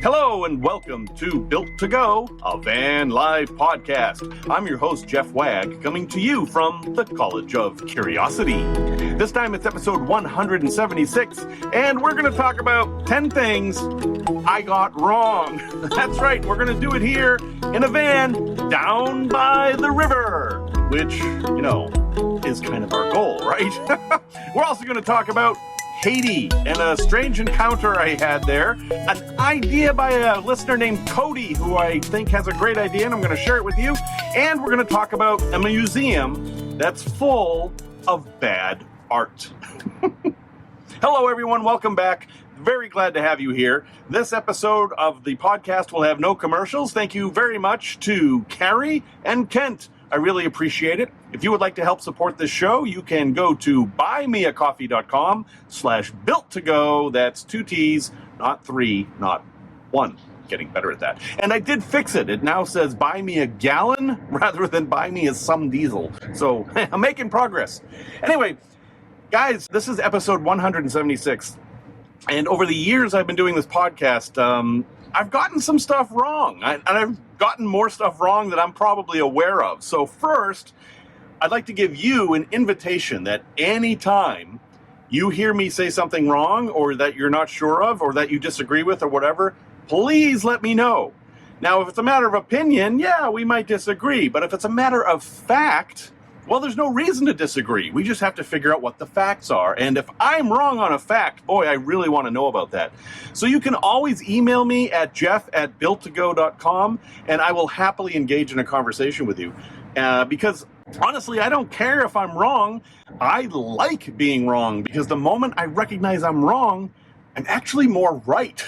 Hello and welcome to Built to Go, a Vanlife podcast. I'm your host, Jeff Wagg, coming to you from the College of Curiosity. This time it's episode 176, and we're going to talk about 10 things I got wrong. That's right, we're going to do it here in a van down by the river, which, is kind of our goal, right? We're also going to talk about Haiti and a strange encounter I had there, an idea by a listener named Cody, who I think has a great idea, and I'm going to share it with you. And we're going to talk about a museum that's full of bad art. Hello, everyone. Welcome back. Very glad to have you here. This episode of the podcast will have no commercials. Thank you very much to Carrie and Kent. I really appreciate it. If you would like to help support this show, you can go to buymeacoffee.com/built-to-go. That's 2 T's, not 3, not 1. Getting better at that. And I did fix it. It now says buy me a gallon rather than buy me a some diesel. So I'm making progress. Anyway, guys, this is episode 176. And over the years I've been doing this podcast, I've gotten some stuff wrong. And I've gotten more stuff wrong that I'm probably aware of. So first, I'd like to give you an invitation that anytime you hear me say something wrong or that you're not sure of or that you disagree with or whatever, please let me know. Now, if it's a matter of opinion, yeah, we might disagree. But if it's a matter of fact, well, there's no reason to disagree. We just have to figure out what the facts are. And if I'm wrong on a fact, boy, I really want to know about that. So you can always email me at jeff@builttogo.com, and I will happily engage in a conversation with you. Because honestly, I don't care if I'm wrong. I like being wrong, because the moment I recognize I'm wrong, I'm actually more right.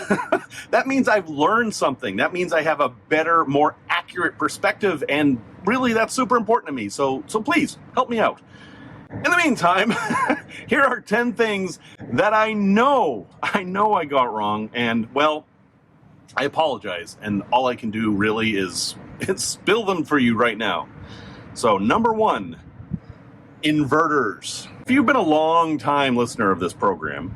That means I've learned something. That means I have a better, more accurate perspective, and really that's super important to me. So please, help me out. In the meantime, here are 10 things that I know I got wrong, and, well, I apologize, and all I can do really is spill them for you right now. So, number 1, inverters. If you've been a long time listener of this program,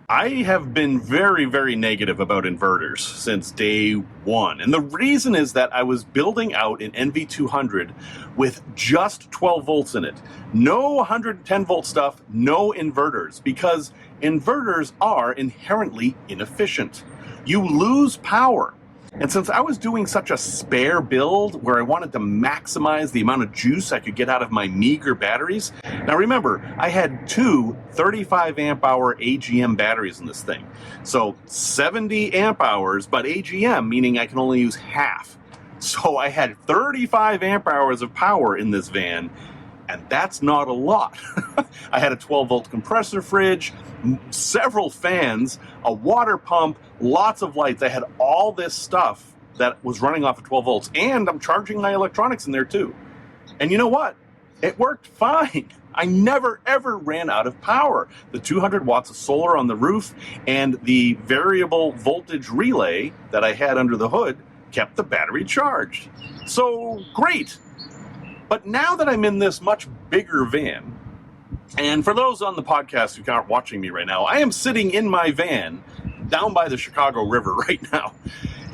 I have been very, very negative about inverters since day one. And the reason is that I was building out an NV200 with just 12 volts in it. No 110 volt stuff, no inverters, because inverters are inherently inefficient. You lose power. And since I was doing such a spare build where I wanted to maximize the amount of juice I could get out of my meager batteries, now remember, I had two 35 amp hour AGM batteries in this thing. So 70 amp hours, but AGM, meaning I can only use half. So I had 35 amp hours of power in this van, and that's not a lot. I had a 12 volt compressor fridge, several fans, a water pump, lots of lights. I had all this stuff that was running off of 12 volts, and I'm charging my electronics in there too. And you know what? It worked fine. I never ever ran out of power. The 200 watts of solar on the roof and the variable voltage relay that I had under the hood kept the battery charged. So great. But now that I'm in this much bigger van, and for those on the podcast who aren't watching me right now, I am sitting in my van down by the Chicago River right now.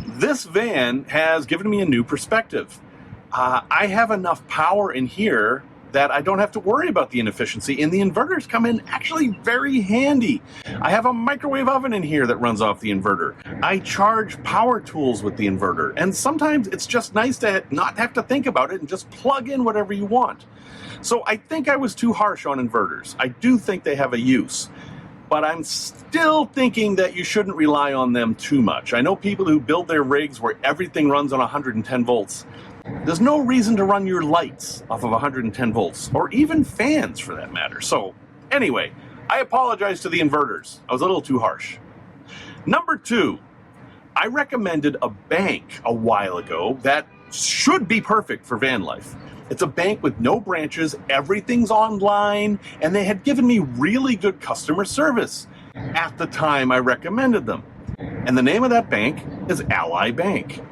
This van has given me a new perspective. I have enough power in here that I don't have to worry about the inefficiency, and the inverters come in actually very handy. I have a microwave oven in here that runs off the inverter. I charge power tools with the inverter, and sometimes it's just nice to not have to think about it and just plug in whatever you want. So I think I was too harsh on inverters. I do think they have a use, but I'm still thinking that you shouldn't rely on them too much. I know people who build their rigs where everything runs on 110 volts. There's no reason to run your lights off of 110 volts, or even fans for that matter. So anyway, I apologize to the inverters. I was a little too harsh. Number 2, I recommended a bank a while ago that should be perfect for van life. It's a bank with no branches, everything's online, and they had given me really good customer service at the time I recommended them. And the name of that bank is Ally Bank.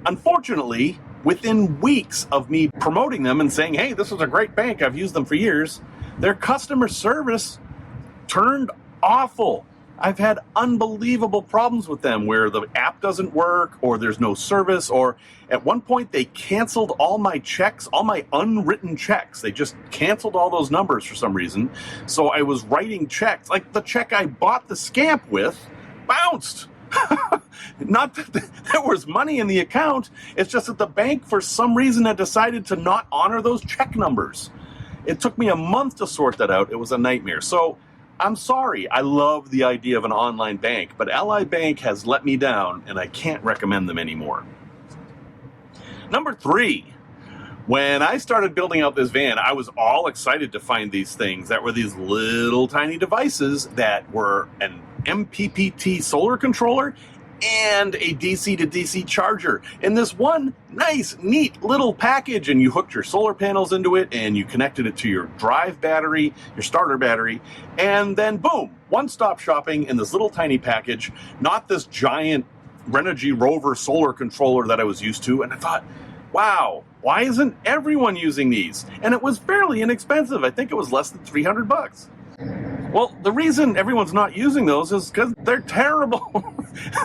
Unfortunately, within weeks of me promoting them and saying, hey, this is a great bank, I've used them for years, their customer service turned awful. I've had unbelievable problems with them where the app doesn't work or there's no service, or at one point they canceled all my checks, all my unwritten checks. They just canceled all those numbers for some reason. So I was writing checks, like the check I bought the scamp with bounced. Not that there was money in the account. It's just that the bank, for some reason, had decided to not honor those check numbers. It took me a month to sort that out. It was a nightmare. So I'm sorry. I love the idea of an online bank, but Ally Bank has let me down, and I can't recommend them anymore. Number 3. When I started building out this van, I was all excited to find these things that were these little tiny devices that were an MPPT solar controller and a DC to DC charger in this one nice, neat little package. And you hooked your solar panels into it and you connected it to your drive battery, your starter battery, and then boom, one-stop shopping in this little tiny package, not this giant Renogy Rover solar controller that I was used to. And I thought, wow, why isn't everyone using these? And it was fairly inexpensive. I think it was less than $300. Well, the reason everyone's not using those is because they're terrible.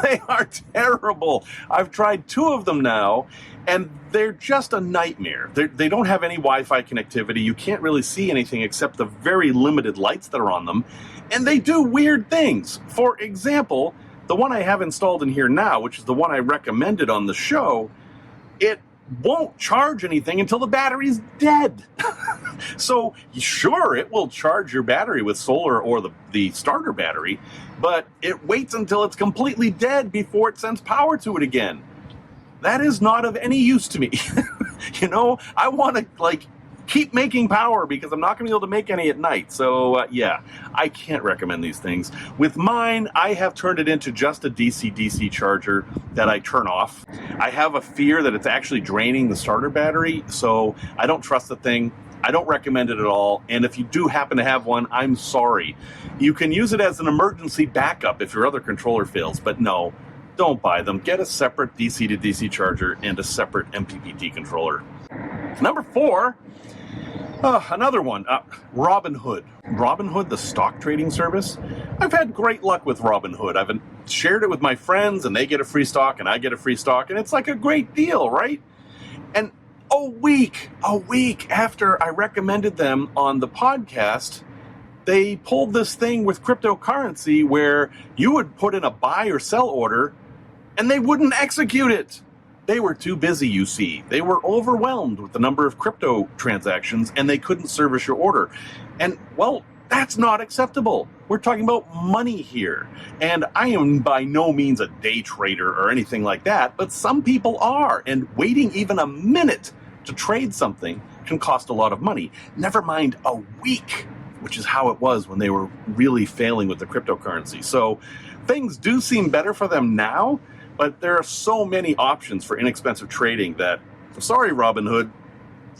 They are terrible. I've tried 2 of them now, and they're just a nightmare. They don't have any Wi-Fi connectivity. You can't really see anything except the very limited lights that are on them. And they do weird things. For example, the one I have installed in here now, which is the one I recommended on the show, it won't charge anything until the battery's dead. So sure, it will charge your battery with solar or the starter battery, but it waits until it's completely dead before it sends power to it again. That is not of any use to me. I want to keep making power because I'm not going to be able to make any at night. So yeah, I can't recommend these things. With mine, I have turned it into just a DC-DC charger that I turn off. I have a fear that it's actually draining the starter battery, so I don't trust the thing. I don't recommend it at all. And if you do happen to have one, I'm sorry. You can use it as an emergency backup if your other controller fails, but no, don't buy them. Get a separate DC to DC charger and a separate MPPT controller. Number 4, another one, Robinhood. Robinhood, the stock trading service. I've had great luck with Robinhood. I've shared it with my friends, and they get a free stock, and I get a free stock, and it's like a great deal, right? And a week after I recommended them on the podcast, they pulled this thing with cryptocurrency where you would put in a buy or sell order, and they wouldn't execute it. They were too busy, you see. They were overwhelmed with the number of crypto transactions, and they couldn't service your order. And, well, that's not acceptable. We're talking about money here. And I am by no means a day trader or anything like that, but some people are. And waiting even a minute to trade something can cost a lot of money. Never mind a week, which is how it was when they were really failing with the cryptocurrency. So things do seem better for them now, but there are so many options for inexpensive trading that, I'm sorry, Robinhood,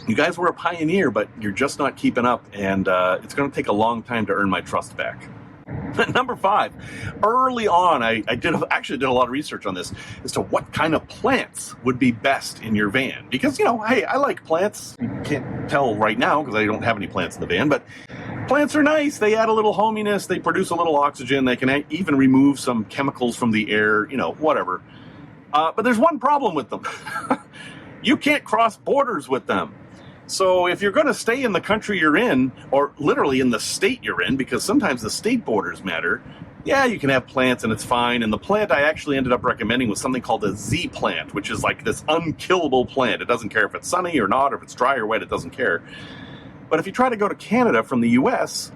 you guys were a pioneer, but you're just not keeping up, and it's going to take a long time to earn my trust back. Number 5, early on, I actually did a lot of research on this as to what kind of plants would be best in your van. Because, hey, I like plants. You can't tell right now because I don't have any plants in the van, but plants are nice. They add a little hominess. They produce a little oxygen. They can even remove some chemicals from the air, whatever. But there's one problem with them. You can't cross borders with them. So if you're going to stay in the country you're in, or literally in the state you're in, because sometimes the state borders matter, yeah, you can have plants and it's fine. And the plant I actually ended up recommending was something called a Z plant, which is like this unkillable plant. It doesn't care if it's sunny or not, or if it's dry or wet, it doesn't care. But if you try to go to Canada from the US,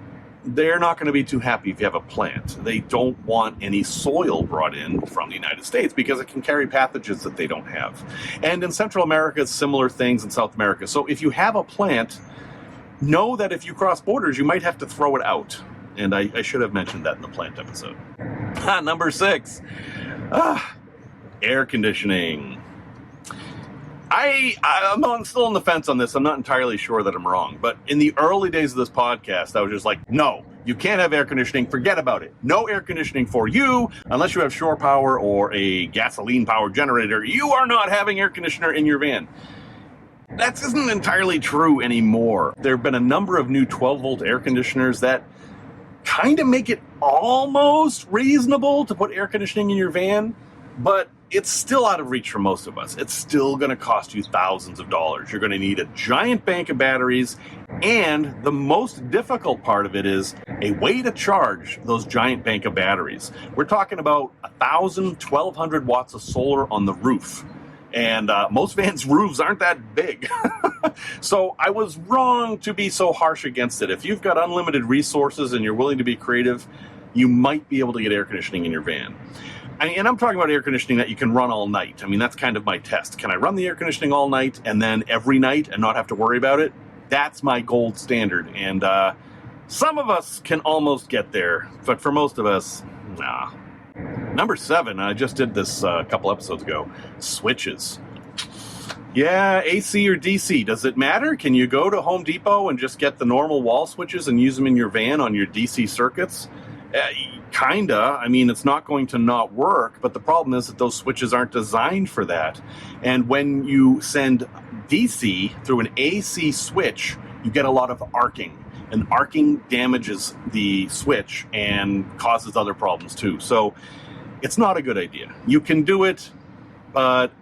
they're not going to be too happy if you have a plant. They don't want any soil brought in from the United States because it can carry pathogens that they don't have. And in Central America, similar things in South America. So if you have a plant, know that if you cross borders, you might have to throw it out. And I should have mentioned that in the plant episode. Number 6, air conditioning. I'm still on the fence on this. I'm not entirely sure that I'm wrong. But in the early days of this podcast, I was just like, no, you can't have air conditioning. Forget about it. No air conditioning for you unless you have shore power or a gasoline-powered generator. You are not having air conditioner in your van. That isn't entirely true anymore. There have been a number of new 12-volt air conditioners that kind of make it almost reasonable to put air conditioning in your van, but it's still out of reach for most of us. It's still going to cost you thousands of dollars. You're going to need a giant bank of batteries, and the most difficult part of it is a way to charge those giant bank of batteries. We're talking about 1,000, 1,200 watts of solar on the roof. And most vans' roofs aren't that big. So I was wrong to be so harsh against it. If you've got unlimited resources and you're willing to be creative, you might be able to get air conditioning in your van. And I'm talking about air conditioning that you can run all night. I mean, that's kind of my test. Can I run the air conditioning all night and then every night and not have to worry about it? That's my gold standard. And some of us can almost get there, but for most of us, nah. Number 7, I just did this a couple episodes ago, switches. Yeah, AC or DC, does it matter? Can you go to Home Depot and just get the normal wall switches and use them in your van on your DC circuits? Kinda. I mean, it's not going to not work, but the problem is that those switches aren't designed for that. And when you send DC through an AC switch, you get a lot of arcing. And arcing damages the switch and causes other problems too. So it's not a good idea. You can do it, but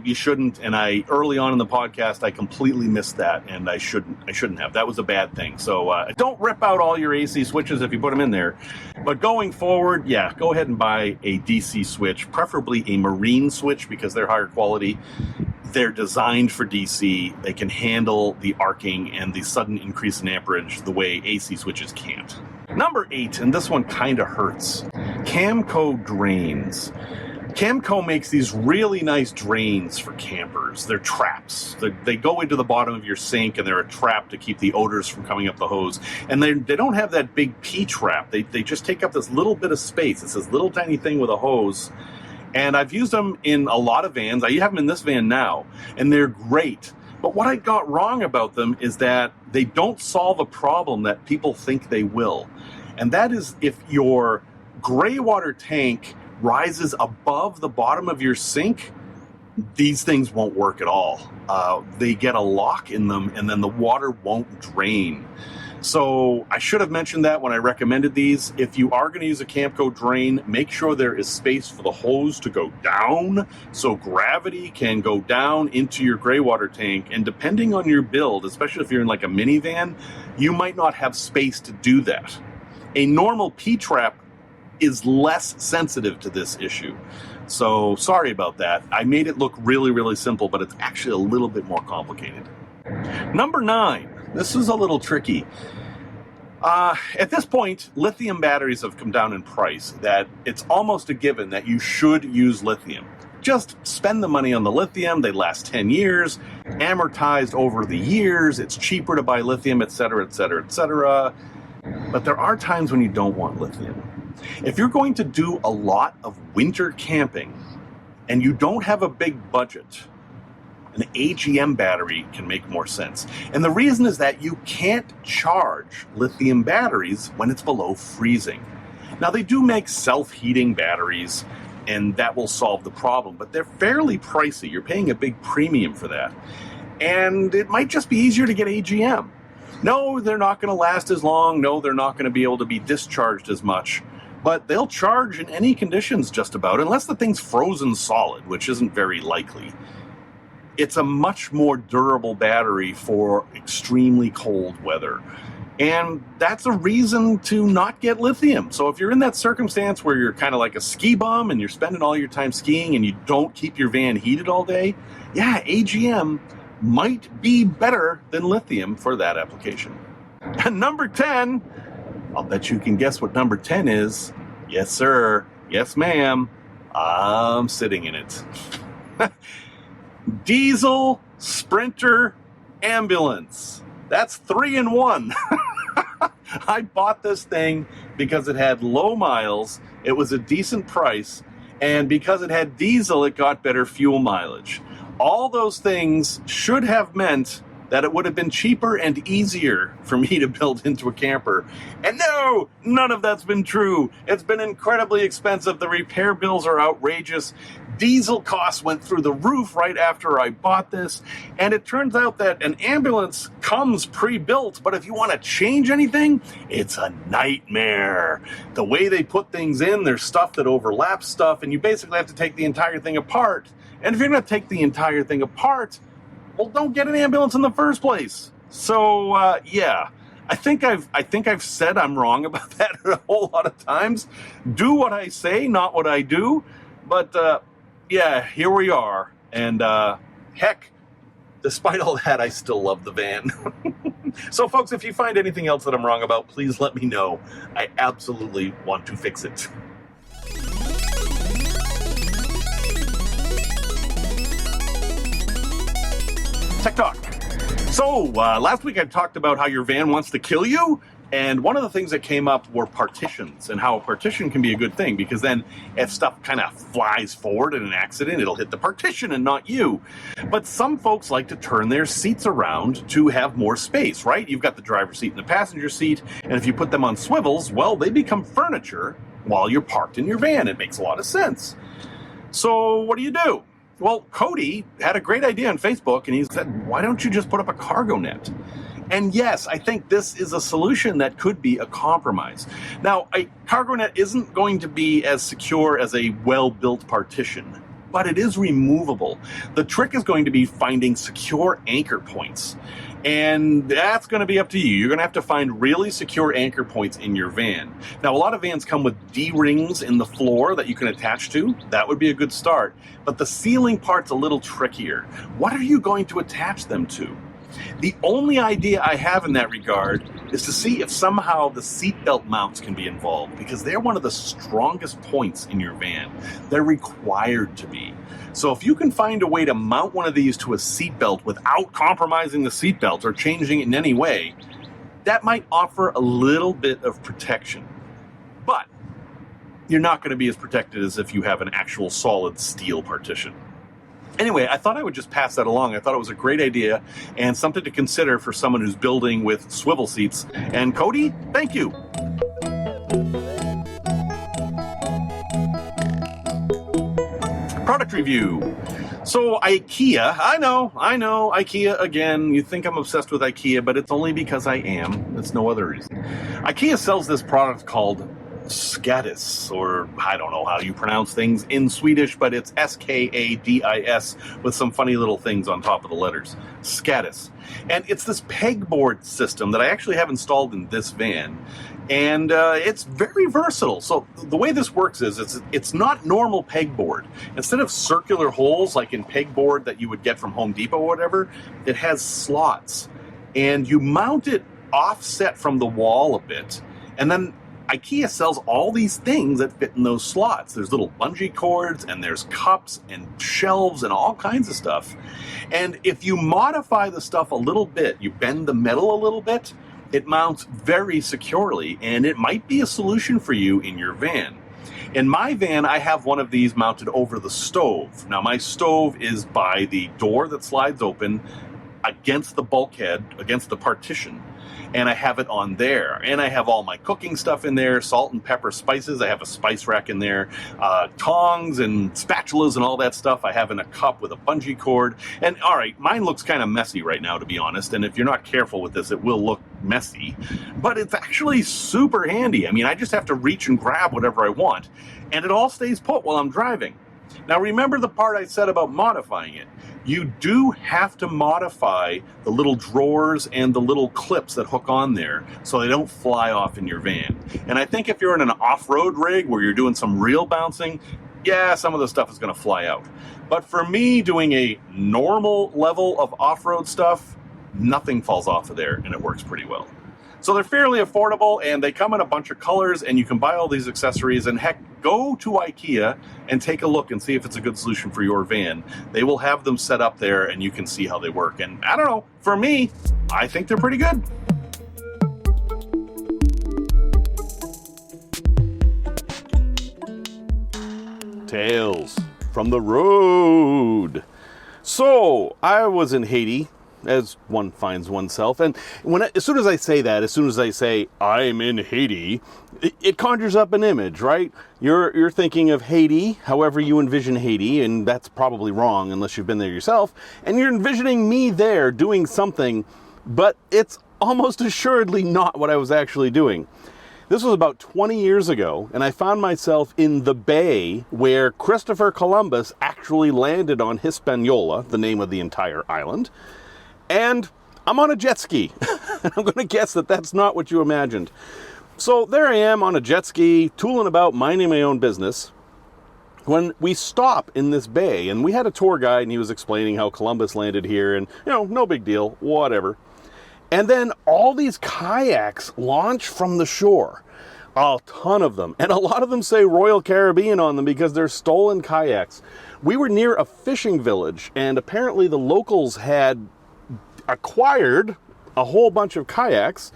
you shouldn't. And early on in the podcast, I completely missed that, and I shouldn't have. That was a bad thing. So don't rip out all your AC switches if you put them in there. But going forward, yeah, go ahead and buy a DC switch, preferably a marine switch because they're higher quality. They're designed for DC. They can handle the arcing and the sudden increase in amperage the way AC switches can't. Number 8, and this one kind of hurts, Camco drains. Camco makes these really nice drains for campers. They're traps. They go into the bottom of your sink, and they're a trap to keep the odors from coming up the hose. And they don't have that big P-trap. They just take up this little bit of space. It's this little tiny thing with a hose. And I've used them in a lot of vans. I have them in this van now, and they're great. But what I got wrong about them is that they don't solve a problem that people think they will. And that is if your gray water tank rises above the bottom of your sink, these things won't work at all. They get a lock in them, and then the water won't drain. So I should have mentioned that when I recommended these. If you are going to use a Camco drain, make sure there is space for the hose to go down so gravity can go down into your gray water tank. And depending on your build, especially if you're in like a minivan, you might not have space to do that. A normal P-trap is less sensitive to this issue. So sorry about that. I made it look really, really simple, but it's actually a little bit more complicated. Number 9. This is a little tricky. At this point, lithium batteries have come down in price, that it's almost a given that you should use lithium. Just spend the money on the lithium. They last 10 years, amortized over the years. It's cheaper to buy lithium, etc., etc., etc. But there are times when you don't want lithium. If you're going to do a lot of winter camping and you don't have a big budget, an AGM battery can make more sense. And the reason is that you can't charge lithium batteries when it's below freezing. Now, they do make self-heating batteries, and that will solve the problem, but they're fairly pricey. You're paying a big premium for that. And it might just be easier to get AGM. No, they're not going to last as long. No, they're not going to be able to be discharged as much. But they'll charge in any conditions just about, unless the thing's frozen solid, which isn't very likely. It's a much more durable battery for extremely cold weather. And that's a reason to not get lithium. So if you're in that circumstance where you're kind of like a ski bum and you're spending all your time skiing and you don't keep your van heated all day, yeah, AGM might be better than lithium for that application. And number 10, I'll bet you can guess what number 10 is. Yes, sir. Yes, ma'am. I'm sitting in it. Diesel Sprinter ambulance. That's 3 in 1. I bought this thing because it had low miles, it was a decent price, and because it had diesel, it got better fuel mileage. All those things should have meant that it would have been cheaper and easier for me to build into a camper. And no, none of that's been true. It's been incredibly expensive. The repair bills are outrageous. Diesel costs went through the roof right after I bought this, and it turns out that an ambulance comes pre-built, but if you want to change anything, it's a nightmare. The way they put things in, there's stuff that overlaps stuff, and you basically have to take the entire thing apart. And if you're going to take the entire thing apart, well, don't get an ambulance in the first place. So, yeah. I think I've said I'm wrong about that a whole lot of times. Do what I say, not what I do. But, yeah, here we are. And, heck, despite all that, I still love the van. So, folks, if you find anything else that I'm wrong about, please let me know. I absolutely want to fix it. Tech Talk. So, last week I talked about how your van wants to kill you, and one of the things that came up were partitions, and how a partition can be a good thing, because then if stuff kind of flies forward in an accident, it'll hit the partition and not you. But some folks like to turn their seats around to have more space, right? You've got the driver's seat and the passenger seat, and if you put them on swivels, well, they become furniture while you're parked in your van. It makes a lot of sense. So, what do? Well, Cody had a great idea on Facebook, and he said, why don't you just put up a cargo net? And yes, I think this is a solution that could be a compromise. Now, a cargo net isn't going to be as secure as a well-built partition, but it is removable. The trick is going to be finding secure anchor points. And that's going to be up to you. You're going to have to find really secure anchor points in your van. Now, a lot of vans come with D-rings in the floor that you can attach to. That would be a good start. But the ceiling part's a little trickier. What are you going to attach them to? The only idea I have in that regard is to see if somehow the seatbelt mounts can be involved, because they're one of the strongest points in your van. They're required to be. So if you can find a way to mount one of these to a seatbelt without compromising the seatbelt or changing it in any way, that might offer a little bit of protection. But you're not going to be as protected as if you have an actual solid steel partition. Anyway, I thought I would just pass that along. I thought it was a great idea and something to consider for someone who's building with swivel seats. And Cody, thank you. Product review. So IKEA, I know, IKEA again. You think I'm obsessed with IKEA, but it's only because I am. It's no other reason. IKEA sells this product called Skadis, or I don't know how you pronounce things in Swedish, but it's Skadis with some funny little things on top of the letters. Skadis. And it's this pegboard system that I actually have installed in this van. And it's very versatile. So the way this works is it's not normal pegboard. Instead of circular holes like in pegboard that you would get from Home Depot or whatever, it has slots. And you mount it offset from the wall a bit, and then IKEA sells all these things that fit in those slots. There's little bungee cords, and there's cups and shelves and all kinds of stuff. And if you modify the stuff a little bit, you bend the metal a little bit, it mounts very securely, and it might be a solution for you in your van. In my van, I have one of these mounted over the stove. Now, my stove is by the door that slides open against the bulkhead, against the partition. And I have it on there. And I have all my cooking stuff in there, salt and pepper, spices. I have a spice rack in there, tongs and spatulas and all that stuff I have in a cup with a bungee cord. And all right, mine looks kind of messy right now, to be honest. And if you're not careful with this, it will look messy. But it's actually super handy. I mean, I just have to reach and grab whatever I want. And it all stays put while I'm driving. Now, remember the part I said about modifying it. You do have to modify the little drawers and the little clips that hook on there so they don't fly off in your van. And I think if you're in an off-road rig where you're doing some real bouncing, yeah, some of the stuff is going to fly out. But for me, doing a normal level of off-road stuff, nothing falls off of there, and it works pretty well. So they're fairly affordable, and they come in a bunch of colors, and you can buy all these accessories, and heck, go to IKEA and take a look and see if it's a good solution for your van. They will have them set up there, and you can see how they work. And I don't know, for me, I think they're pretty good. Tales from the road. So, I was in Haiti as one finds oneself. And as soon as I say that, as soon as I say, I'm in Haiti, it conjures up an image, right? You're thinking of Haiti, however you envision Haiti, and that's probably wrong unless you've been there yourself. And you're envisioning me there doing something, but it's almost assuredly not what I was actually doing. This was about 20 years ago, and I found myself in the bay where Christopher Columbus actually landed on Hispaniola, the name of the entire island, and I'm on a jet ski. I'm going to guess that that's not what you imagined. So there I am on a jet ski, tooling about, minding my own business, when we stop in this bay, and we had a tour guide, and he was explaining how Columbus landed here, and, no big deal, whatever. And then all these kayaks launch from the shore, a ton of them. And a lot of them say Royal Caribbean on them because they're stolen kayaks. We were near a fishing village, and apparently the locals had acquired a whole bunch of kayaks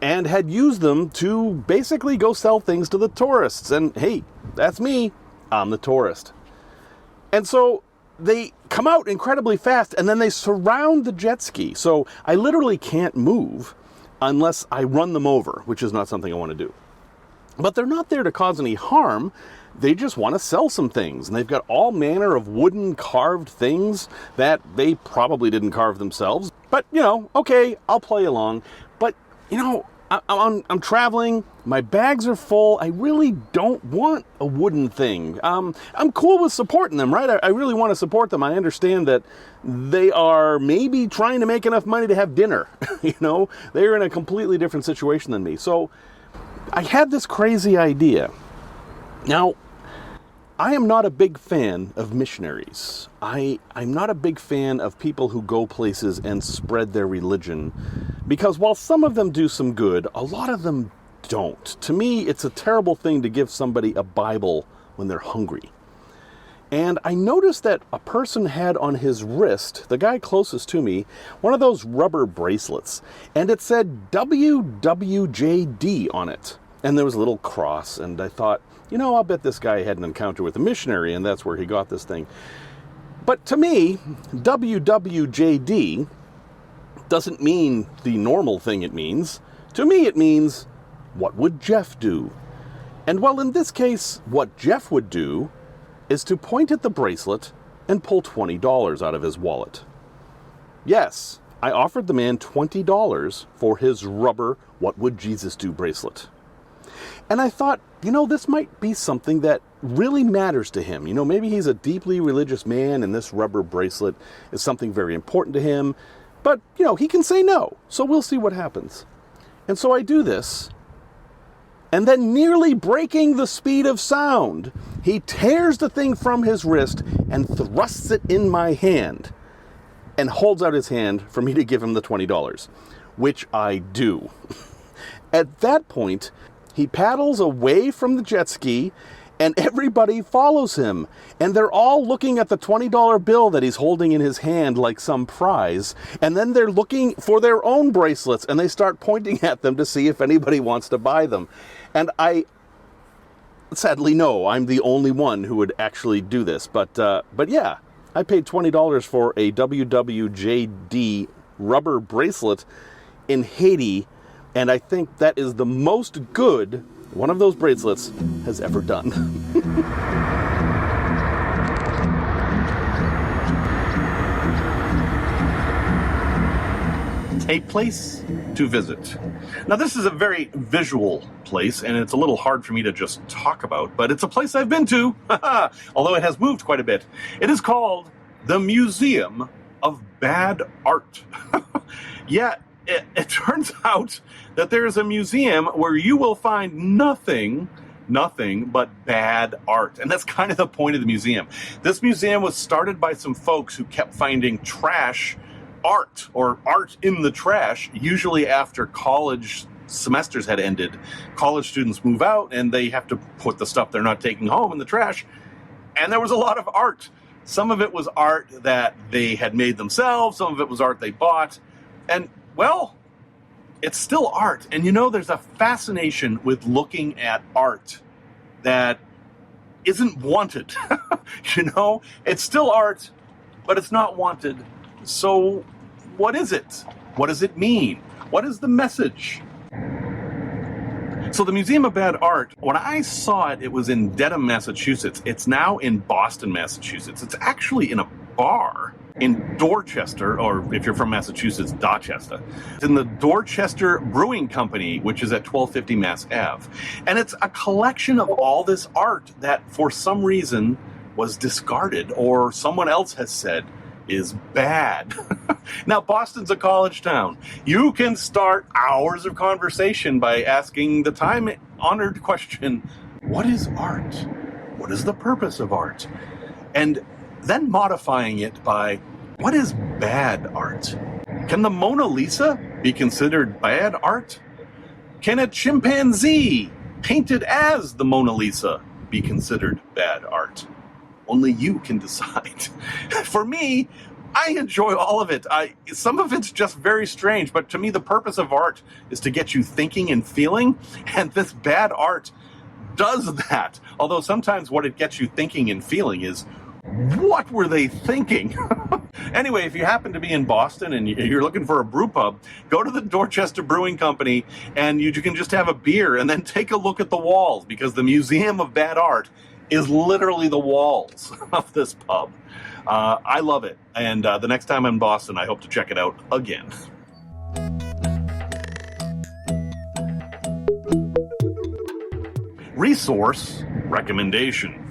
and had used them to basically go sell things to the tourists. And hey, that's me. I'm the tourist. And so they come out incredibly fast, and then they surround the jet ski. So I literally can't move unless I run them over, which is not something I want to do. But they're not there to cause any harm. They just want to sell some things. And they've got all manner of wooden carved things that they probably didn't carve themselves. But, okay, I'll play along. But, I'm traveling, my bags are full, I really don't want a wooden thing. I'm cool with supporting them, right? I really want to support them. I understand that they are maybe trying to make enough money to have dinner. They're in a completely different situation than me. So I had this crazy idea. Now, I am not a big fan of missionaries. I'm not a big fan of people who go places and spread their religion, because while some of them do some good, a lot of them don't. To me, it's a terrible thing to give somebody a Bible when they're hungry. And I noticed that a person had on his wrist, the guy closest to me, one of those rubber bracelets, and it said WWJD on it. And there was a little cross, and I thought, I'll bet this guy had an encounter with a missionary, and that's where he got this thing. But to me, WWJD doesn't mean the normal thing it means. To me, it means, what would Jeff do? And well, in this case, what Jeff would do is to point at the bracelet and pull $20 out of his wallet. Yes, I offered the man $20 for his rubber What Would Jesus Do bracelet. And I thought, this might be something that really matters to him. Maybe he's a deeply religious man and this rubber bracelet is something very important to him. But, he can say no. So we'll see what happens. And so I do this. And then, nearly breaking the speed of sound, he tears the thing from his wrist and thrusts it in my hand and holds out his hand for me to give him the $20, which I do. At that point, he paddles away from the jet ski, and everybody follows him. And they're all looking at the $20 bill that he's holding in his hand like some prize. And then they're looking for their own bracelets, and they start pointing at them to see if anybody wants to buy them. And I sadly know I'm the only one who would actually do this. But yeah, I paid $20 for a WWJD rubber bracelet in Haiti. And I think that is the most good one of those bracelets has ever done. A place to visit. Now, this is a very visual place, and it's a little hard for me to just talk about, but it's a place I've been to, although it has moved quite a bit. It is called the Museum of Bad Art. Yeah. It turns out that there is a museum where you will find nothing but bad art. And that's kind of the point of the museum. This museum was started by some folks who kept finding trash art, or art in the trash, usually after college semesters had ended. College students move out and they have to put the stuff they're not taking home in the trash. And there was a lot of art. Some of it was art that they had made themselves. Some of it was art they bought. And well, it's still art. And there's a fascination with looking at art that isn't wanted. It's still art, but it's not wanted. So What is it? What does it mean? What is the message? So the Museum of Bad Art, when I saw it, it was in Dedham, Massachusetts. It's now in Boston, Massachusetts. It's actually in a bar in Dorchester, or if you're from Massachusetts, Dorchester. It's in the Dorchester Brewing Company, which is at 1250 Mass Ave. And it's a collection of all this art that for some reason was discarded, or someone else has said is bad. Now, Boston's a college town. You can start hours of conversation by asking the time-honored question, what is art? What is the purpose of art? And then modifying it by, what is bad art? Can the Mona Lisa be considered bad art? Can a chimpanzee painted as the Mona Lisa be considered bad art? Only you can decide. For me, I enjoy all of it. Some of it's just very strange, but to me, the purpose of art is to get you thinking and feeling, and this bad art does that. Although sometimes what it gets you thinking and feeling is, what were they thinking? Anyway, if you happen to be in Boston and you're looking for a brew pub, go to the Dorchester Brewing Company and you can just have a beer and then take a look at the walls, because the Museum of Bad Art is literally the walls of this pub. I love it. And the next time I'm in Boston, I hope to check it out again. Resource recommendation.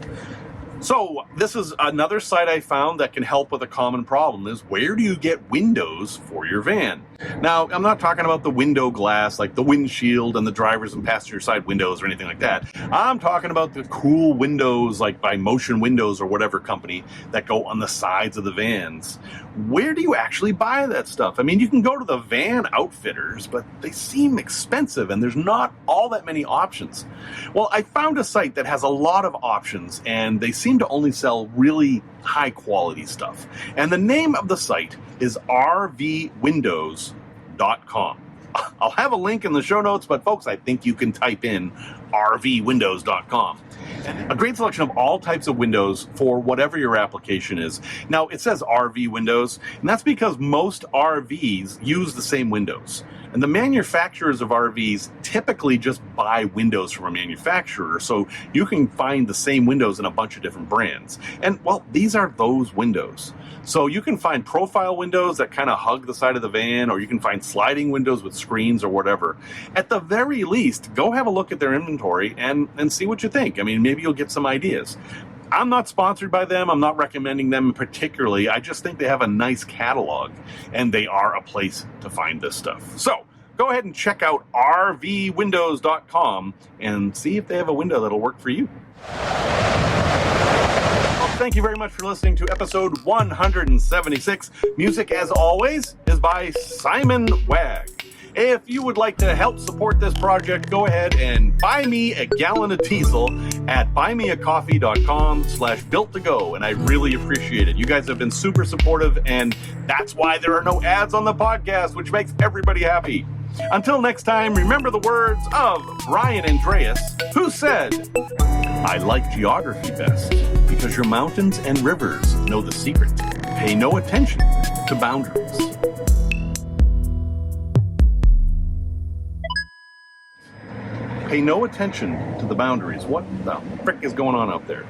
So this is another site I found that can help with a common problem, is where do you get windows for your van? Now, I'm not talking about the window glass, like the windshield and the driver's and passenger side windows or anything like that. I'm talking about the cool windows, like by Motion Windows or whatever company, that go on the sides of the vans. Where do you actually buy that stuff? I mean, you can go to the van outfitters, but they seem expensive and there's not all that many options. Well, I found a site that has a lot of options, and they seem to only sell really high quality stuff. And the name of the site is rvwindows.com. I'll have a link in the show notes, but folks, I think you can type in rvwindows.com. A great selection of all types of windows for whatever your application is. Now, it says RV windows, and that's because most RVs use the same windows. And the manufacturers of RVs typically just buy windows from a manufacturer, so you can find the same windows in a bunch of different brands. And, well, these are those windows. So you can find profile windows that kind of hug the side of the van, or you can find sliding windows with screens or whatever. At the very least, go have a look at their inventory and see what you think. I mean, maybe you'll get some ideas. I'm not sponsored by them. I'm not recommending them particularly. I just think they have a nice catalog, and they are a place to find this stuff. So go ahead and check out rvwindows.com and see if they have a window that'll work for you. Well, thank you very much for listening to episode 176. Music, as always, is by Simon Wagg. If you would like to help support this project, go ahead and buy me a gallon of diesel at buymeacoffee.com/built-to-go, and I really appreciate it. You guys have been super supportive, and that's why there are no ads on the podcast, which makes everybody happy. Until next time, remember the words of Brian Andreas, who said, "I like geography best because your mountains and rivers know the secret. Pay no attention to boundaries." Pay no attention to the boundaries. What the frick is going on out there?